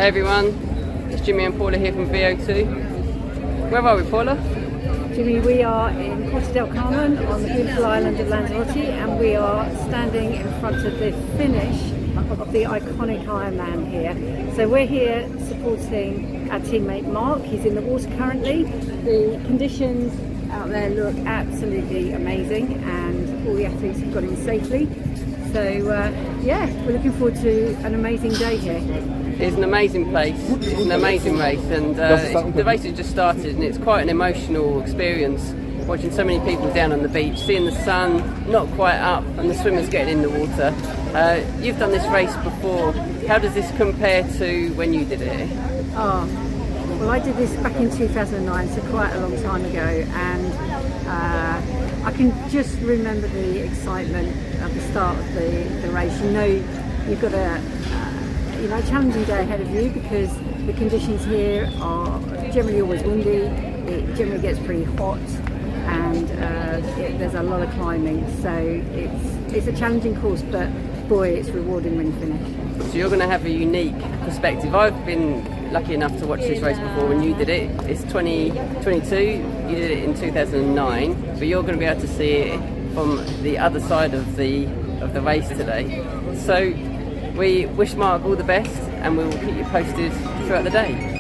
Hey everyone, it's Jimmy and Paula here from VO2. Where are we, Paula? Jimmy, we are in Costa del Carmen on the beautiful island of Lanzarote, and we are standing in front of the finish of the iconic Ironman here. So we're here supporting our teammate Mark. He's in the water currently. The conditions out there look absolutely amazing, and all the athletes have got in safely. So yeah, we're looking forward to an amazing day here. It's an amazing place, it's an amazing race, and the race has just started, and it's quite an emotional experience watching so many people down on the beach, seeing the sun not quite up and the swimmers getting in the water. You've done this race before. How does this compare to when you did it? Oh, well, I did this back in 2009, so quite a long time ago, and I can just remember the excitement at the start of the race. You know, you've got a challenging day ahead of you because the conditions here are generally always windy. It generally gets pretty hot, and there's a lot of climbing. So it's a challenging course, but boy, it's rewarding when you finish. So you're going to have a unique perspective. I've been lucky enough to watch this race before when you did it. It's 2022. You did it in 2009, but you're going to be able to see it from the other side of the race today. So we wish Mark all the best, and we will keep you posted throughout the day.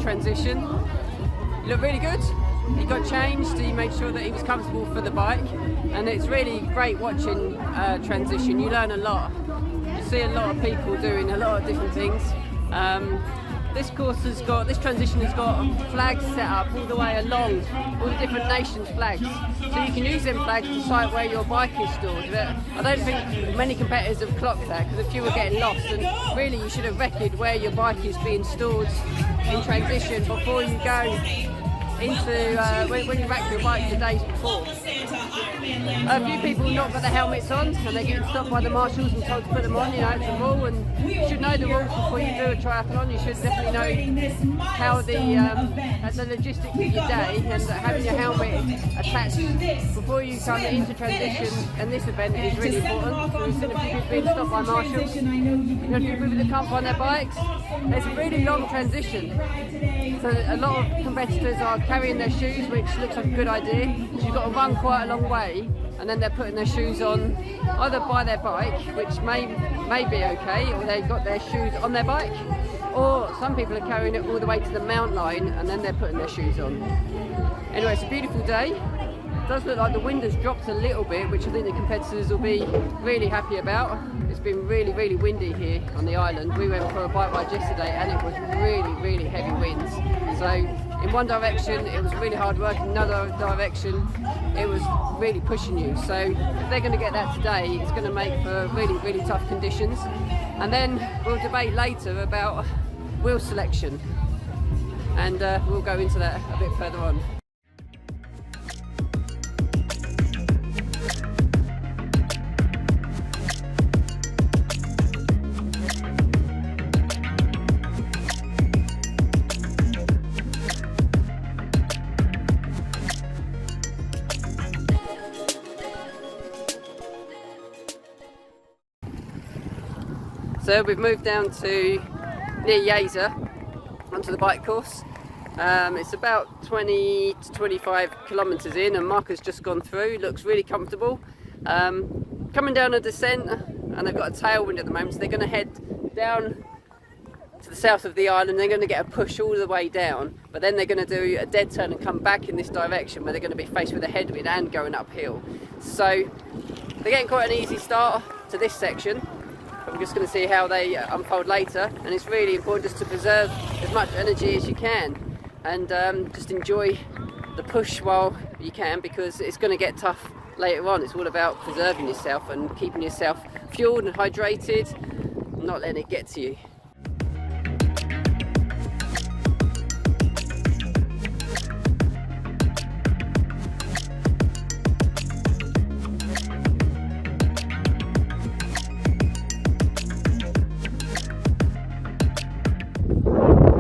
Transition. You look really good. He got changed, he made sure that he was comfortable for the bike, and it's really great watching transition. You learn a lot. You see a lot of people doing a lot of different things. This transition has got flags set up all the way along, all the different nations' flags. So you can use them flags to decide where your bike is stored. But I don't think many competitors have clocked that, because if you were getting lost, and really you should have reckoned where your bike is being stored in transition before you go into when you rack your bike the days before. A few people not got the helmets on, and they're getting stopped by the marshals and told to put them on. You know, it's a rule, and you should know the rules before you do a triathlon. You should definitely know how the logistics of your day, and having your helmet attached before you come into transition. And this event is really important. So we've seen a few people being stopped by marshals. You've got a few people that come on their bikes. It's a really long transition. So a lot of competitors are carrying their shoes, which looks like a good idea. So you've got to run quite a long way, and then they're putting their shoes on either by their bike, which may be okay, or they've got their shoes on their bike, or some people are carrying it all the way to the mountain line, and then they're putting their shoes on. Anyway, it's a beautiful day. It does look like the wind has dropped a little bit, which I think the competitors will be really happy about. It's been really, really windy here on the island. We went for a bike ride yesterday, and it was really, really heavy winds. So in one direction it was really hard work, in another direction it was really pushing you. So if they're going to get that today, it's going to make for really, really tough conditions. And then we'll debate later about wheel selection, and we'll go into that a bit further on. So we've moved down to near Yeza onto the bike course. It's about 20 to 25 kilometres in, and Mark has just gone through. Looks really comfortable. Coming down a descent, and they've got a tailwind at the moment, so they're going to head down to the south of the island. They're going to get a push all the way down, but then they're going to do a dead turn and come back in this direction where they're going to be faced with a headwind and going uphill. So they're getting quite an easy start to this section. I'm just going to see how they unfold later, and it's really important just to preserve as much energy as you can and just enjoy the push while you can, because it's going to get tough later on. It's all about preserving yourself and keeping yourself fueled and hydrated, not letting it get to you.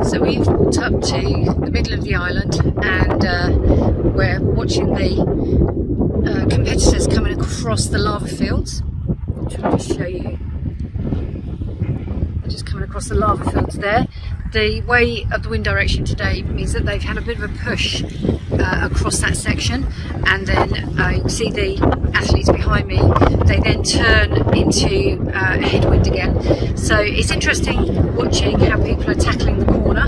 So we've walked up to the middle of the island, and we're watching the competitors coming across the lava fields. I'll try to just show you. They're just coming across the lava fields there. The way of the wind direction today means that they've had a bit of a push across that section, and then you can see the athletes behind me. They then turn into a headwind again. So it's interesting watching how people are tackling the corner.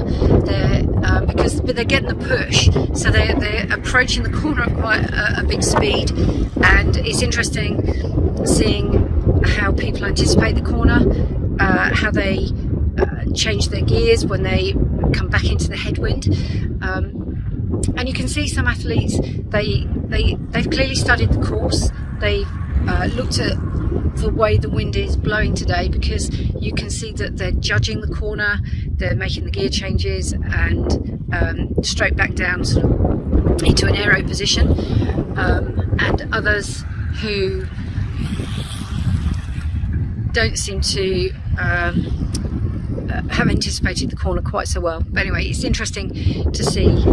Because they're getting the push, so they're approaching the corner at quite a big speed, and it's interesting seeing how people anticipate the corner, how they change their gears when they come back into the headwind. And you can see some athletes, they've clearly studied the course. They've looked at the way the wind is blowing today, because you can see that they're judging the corner, they're making the gear changes and straight back down sort of into an aero position, and others who don't seem to have anticipated the corner quite so well. But anyway, it's interesting to see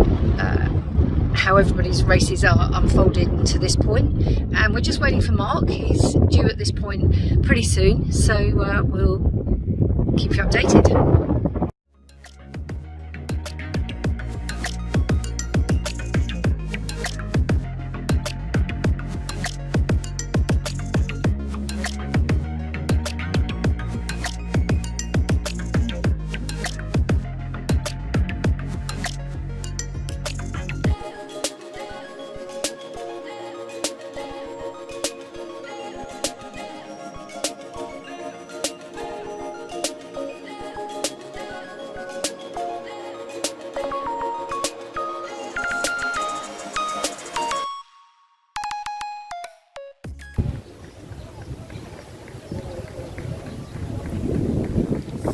how everybody's races are unfolded to this point, and we're just waiting for Mark. He's due at this point pretty soon, so we'll keep you updated.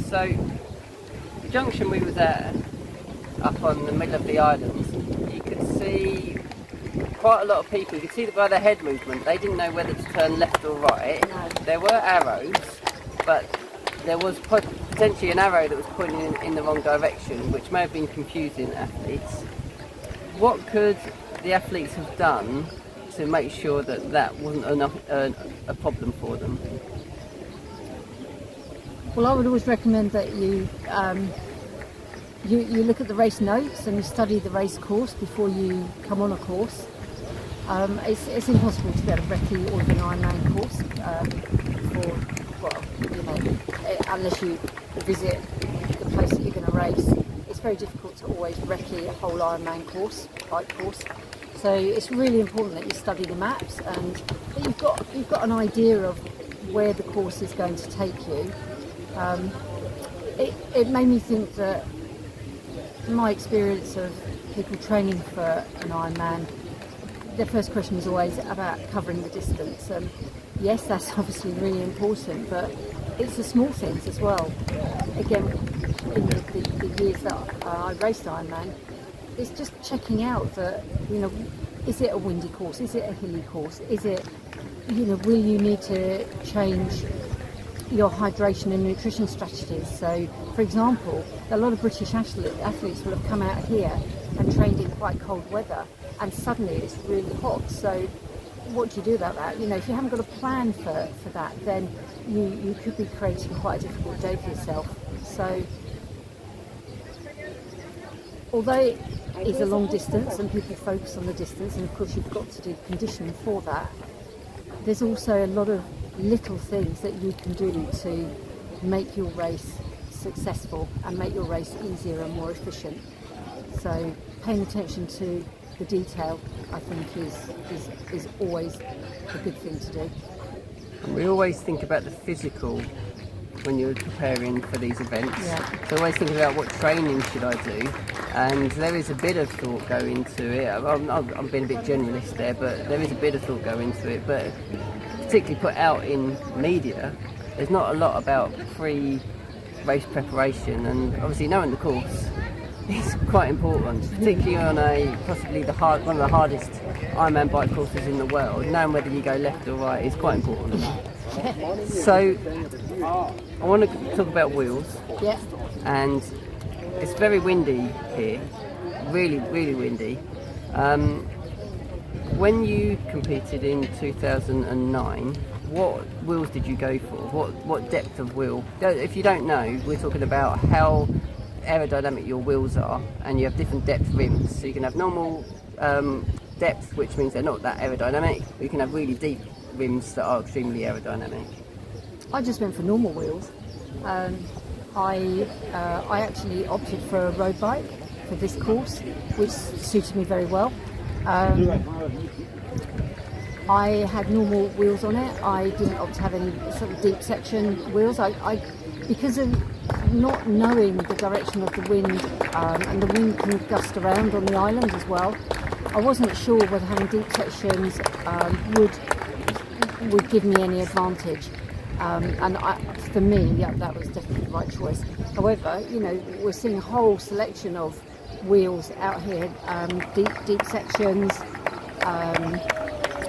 So the junction we was at, up on the middle of the island, you could see quite a lot of people. You could see that by their head movement, they didn't know whether to turn left or right. No. There were arrows, but there was potentially an arrow that was pointing in the wrong direction, which may have been confusing athletes. What could the athletes have done to make sure that that wasn't a problem for them? Well, I would always recommend that you look at the race notes and you study the race course before you come on a course. It's impossible to get a recce or an Ironman course unless you visit the place that you're going to race. It's very difficult to always recce a whole Ironman course, bike course. So it's really important that you study the maps and that you've got an idea of where the course is going to take you. It made me think that my experience of people training for an Ironman, their first question was always about covering the distance. Yes, that's obviously really important, but it's the small things as well. Again, in the years that I raced Ironman, it's just checking out that, is it a windy course? Is it a hilly course? Is it, will you need to change your hydration and nutrition strategies? So, for example, a lot of British athletes will have come out here and trained in quite cold weather, and suddenly it's really hot. So what do you do about that? You know, if you haven't got a plan for that, then you could be creating quite a difficult day for yourself. So, although it is a long distance and people focus on the distance, and of course you've got to do conditioning for that, there's also a lot of little things that you can do to make your race successful and make your race easier and more efficient. So paying attention to the detail, I think, is always a good thing to do. And we always think about the physical when you're preparing for these events. Yeah. So always thinking about what training should I do, and there is a bit of thought going into it. I'm being a bit generalist there, but there is a bit of thought going into it. But particularly put out in media, there's not a lot about pre-race preparation, and obviously knowing the course is quite important, particularly on possibly one of the hardest Ironman bike courses in the world. Knowing whether you go left or right is quite important. So I want to talk about wheels. Yeah. And it's very windy here, really, really windy. When you competed in 2009, what wheels did you go for? What depth of wheel? If you don't know, we're talking about how aerodynamic your wheels are, and you have different depth rims. So you can have normal depth, which means they're not that aerodynamic, but you can have really deep rims that are extremely aerodynamic. I just went for normal wheels. I actually opted for a road bike for this course, which suited me very well. I had normal wheels on it. I didn't opt to have any sort of deep section wheels. I because of not knowing the direction of the wind, and the wind can gust around on the island as well, I wasn't sure whether having deep sections would give me any advantage. For me, that was definitely the right choice. However, you know, we're seeing a whole selection of wheels out here, deep sections,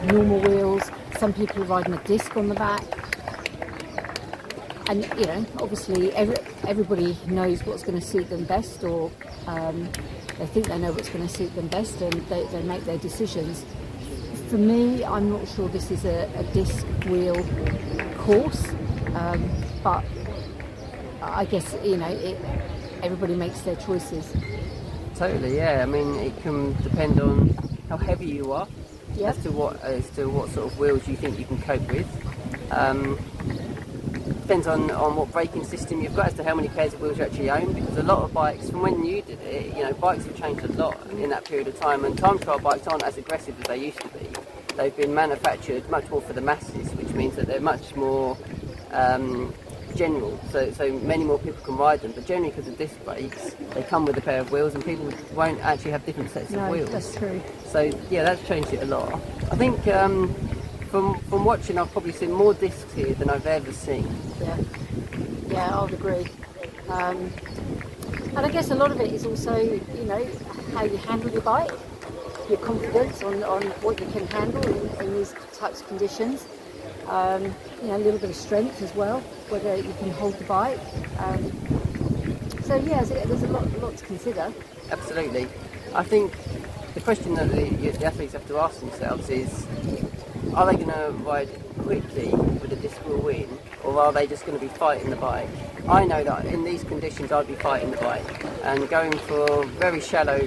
normal wheels. Some people are riding a disc on the back, and you know, obviously everybody knows what's going to suit them best, or they think they know what's going to suit them best, and they make their decisions. For me, I'm not sure this is a disc wheel course, but I guess, you know, everybody makes their choices. Totally, yeah. I mean, it can depend on how heavy you are, Yep. as to what sort of wheels you think you can cope with. Depends on what braking system you've got, as to how many pairs of wheels you actually own, because a lot of bikes, from when you did it, you know, bikes have changed a lot in that period of time, and time trial bikes aren't as aggressive as they used to be. They've been manufactured much more for the masses, which means that they're much more general, so many more people can ride them. But generally, because of disc brakes, they come with a pair of wheels, and people won't actually have different sets of wheels. That's true. So yeah, that's changed it a lot. I think from watching, I've probably seen more discs here than I've ever seen. Yeah, I would agree. And I guess a lot of it is also, you know, how you handle your bike, your confidence on what you can handle in these types of conditions. You know, a little bit of strength as well, whether you can hold the bike. So yeah, there's a lot to consider. Absolutely. I think the question that the athletes have to ask themselves is, are they going to ride quickly with a disc wheel win, or are they just going to be fighting the bike? I know that in these conditions I'd be fighting the bike, and going for very shallow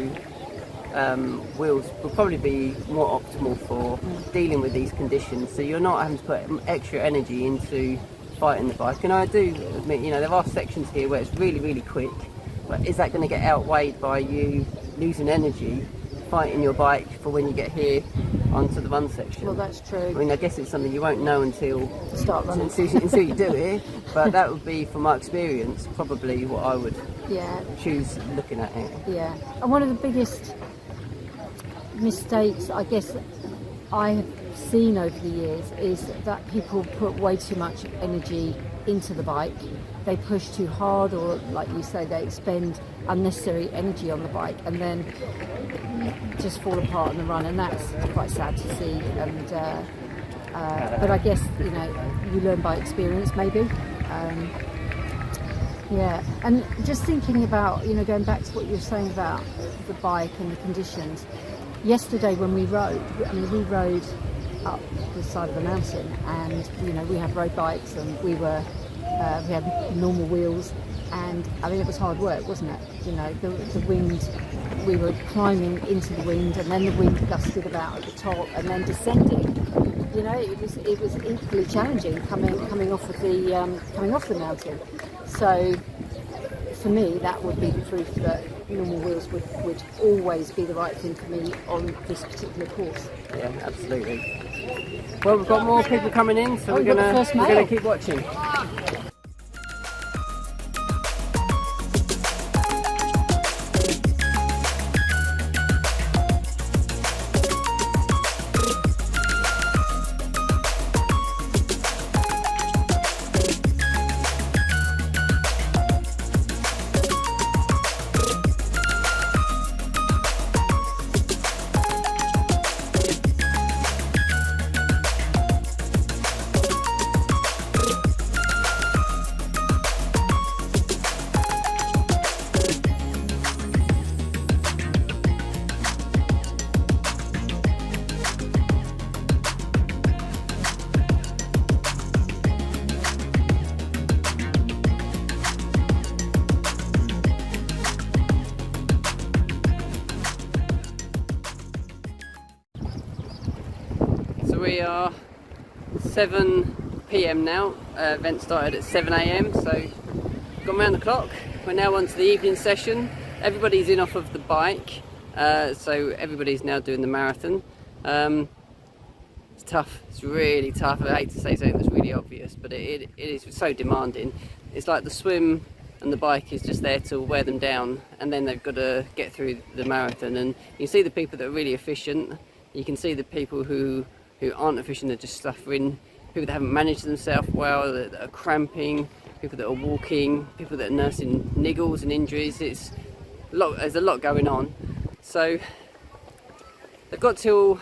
wheels will probably be more optimal for dealing with these conditions, so you're not having to put extra energy into fighting the bike. And I do admit, you know, there are sections here where it's really, really quick, but is that going to get outweighed by you losing energy fighting your bike for when you get here onto the run section? Well, that's true. I mean, I guess it's something you won't know until Start running. until you do it, but that would be, from my experience, probably what I would choose looking at it. Yeah, and one of the biggest mistakes, I guess, I have seen over the years is that people put way too much energy into the bike. They push too hard, or like you say, they expend unnecessary energy on the bike and then just fall apart on the run, and that's quite sad to see. And but I guess, you know, you learn by experience, maybe. Yeah, and just thinking about, you know, going back to what you were saying about the bike and the conditions. Yesterday when we rode, up the side of a mountain, and we have road bikes, and we had normal wheels, and I mean it was hard work, wasn't it? The wind, we were climbing into the wind, and then the wind gusted about at the top, and then descending. It was equally challenging coming off the mountain. So for me, that would be the proof that normal wheels would always be the right thing for me on this particular course. Yeah, absolutely. Well, we've got more people coming in, so we're gonna keep watching. So we are 7 p.m. now. Event started at 7 a.m. so gone round the clock. We're now on to the evening session. Everybody's in off of the bike, so everybody's now doing the marathon. It's tough, it's really tough. I hate to say something that's really obvious, but it is so demanding. It's like the swim and the bike is just there to wear them down, and then they've got to get through the marathon. And you see the people that are really efficient, you can see the people who aren't efficient, they're just suffering, people that haven't managed themselves well, that are cramping, people that are walking, people that are nursing niggles and injuries. There's a lot going on. So they've got till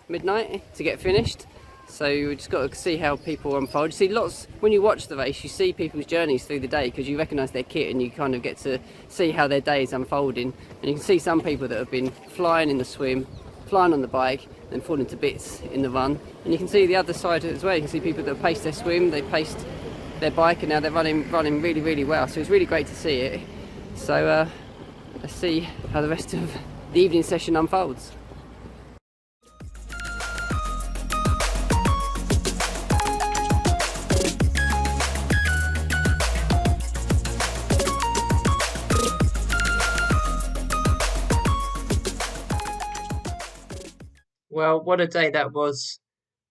midnight to get finished, so we just got to see how people unfold. You see lots, when you watch the race, you see people's journeys through the day, because you recognise their kit and you kind of get to see how their day is unfolding. And you can see some people that have been flying in the swim, flying on the bike, then falling to bits in the run. And you can see the other side as well. You can see people that paced their swim, they paced their bike, and now they're running really, really well. So it's really great to see it. So let's see how the rest of the evening session unfolds. Well, what a day that was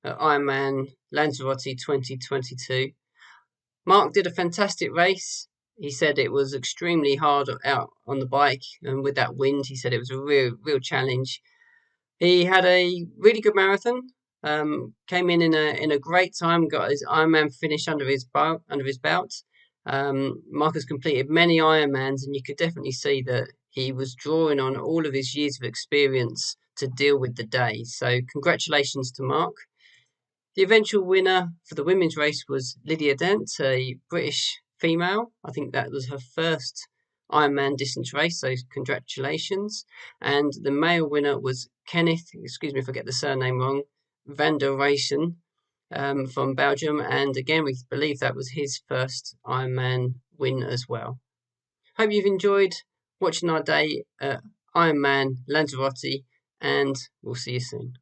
at Ironman Lanzarote 2022. Mark did a fantastic race. He said it was extremely hard out on the bike, and with that wind, he said it was a real challenge. He had a really good marathon. Came in a great time. Got his Ironman finish under his belt. Mark has completed many Ironmans, and you could definitely see that he was drawing on all of his years of experience to deal with the day. So congratulations to Mark. The eventual winner for the women's race was Lydia Dent, a British female. I think that was her first Ironman distance race, so congratulations. And the male winner was Kenneth, excuse me if I get the surname wrong, van der Reysen from Belgium. And again, we believe that was his first Ironman win as well. Hope you've enjoyed watching our day at Ironman Lanzarote, and we'll see you soon.